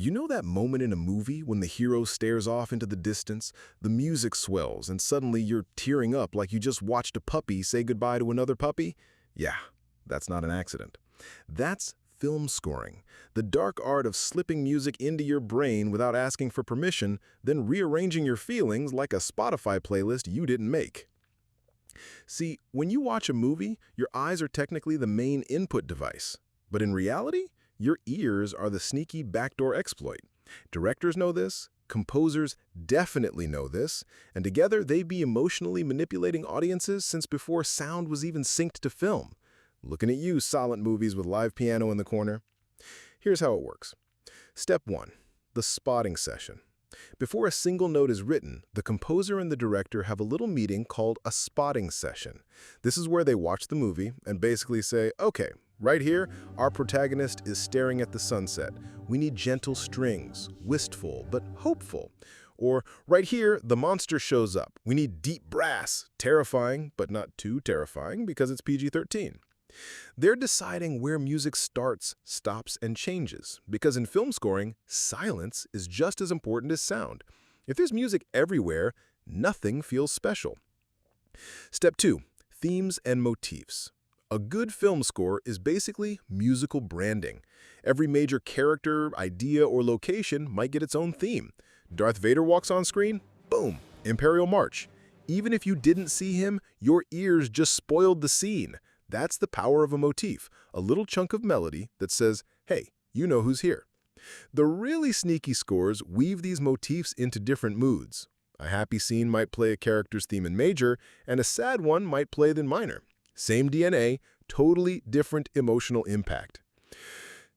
You know that moment in a movie when the hero stares off into the distance, the music swells, and suddenly you're tearing up like you just watched a puppy say goodbye to another puppy? Yeah, that's not an accident. That's film scoring, the dark art of slipping music into your brain without asking for permission, then rearranging your feelings like a Spotify playlist you didn't make. See, when you watch a movie, your eyes are technically the main input device. But in reality, your ears are the sneaky backdoor exploit. Directors know this, composers definitely know this, and together they be emotionally manipulating audiences since before sound was even synced to film. Looking at you, silent movies with live piano in the corner. Here's how it works. Step 1. The spotting session. Before a single note is written, the composer and the director have a little meeting called a spotting session. This is where they watch the movie and basically say, okay, right here, our protagonist is staring at the sunset. We need gentle strings, wistful but hopeful. Or right here, the monster shows up. We need deep brass, terrifying but not too terrifying because it's PG-13. They're deciding where music starts, stops, and changes, because in film scoring, silence is just as important as sound. If there's music everywhere, nothing feels special. Step 2. Themes and motifs. A good film score is basically musical branding. Every major character, idea, or location might get its own theme. Darth Vader walks on screen? Boom! Imperial March. Even if you didn't see him, your ears just spoiled the scene. That's the power of a motif, a little chunk of melody that says, hey, you know who's here. The really sneaky scores weave these motifs into different moods. A happy scene might play a character's theme in major, and a sad one might play it in minor. Same DNA, totally different emotional impact.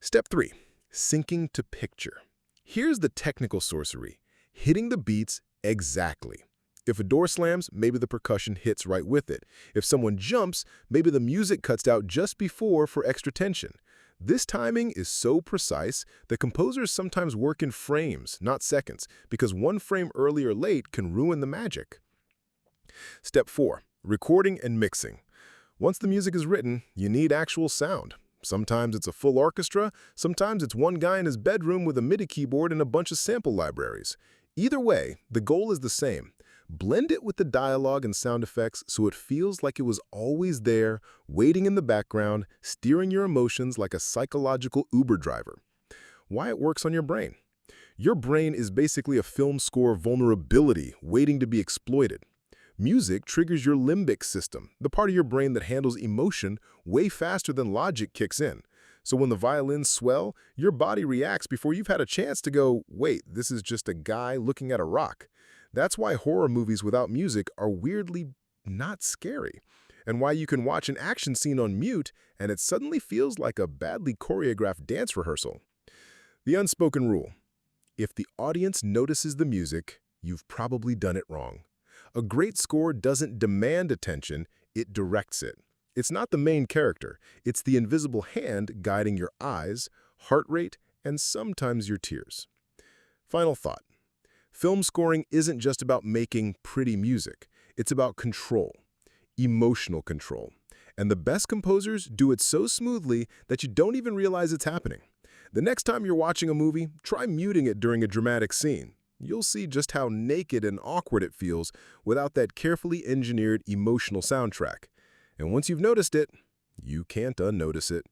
Step 3. Syncing to picture. Here's the technical sorcery. Hitting the beats exactly. If a door slams, maybe the percussion hits right with it. If someone jumps, maybe the music cuts out just before for extra tension. This timing is so precise that composers sometimes work in frames, not seconds, because one frame early or late can ruin the magic. Step 4. Recording and mixing. Once the music is written, you need actual sound. Sometimes it's a full orchestra, sometimes it's one guy in his bedroom with a MIDI keyboard and a bunch of sample libraries. Either way, the goal is the same. Blend it with the dialogue and sound effects so it feels like it was always there, waiting in the background, steering your emotions like a psychological Uber driver. Why it works on your brain? Your brain is basically a film score vulnerability waiting to be exploited. Music triggers your limbic system, the part of your brain that handles emotion way faster than logic kicks in. So when the violins swell, your body reacts before you've had a chance to go, wait, this is just a guy looking at a rock. That's why horror movies without music are weirdly not scary, and why you can watch an action scene on mute and it suddenly feels like a badly choreographed dance rehearsal. The unspoken rule: if the audience notices the music, you've probably done it wrong. A great score doesn't demand attention, it directs it. It's not the main character, it's the invisible hand guiding your eyes, heart rate, and sometimes your tears. Final thought. Film scoring isn't just about making pretty music. It's about control, emotional control. And the best composers do it so smoothly that you don't even realize it's happening. The next time you're watching a movie, try muting it during a dramatic scene. You'll see just how naked and awkward it feels without that carefully engineered emotional soundtrack. And once you've noticed it, you can't unnotice it.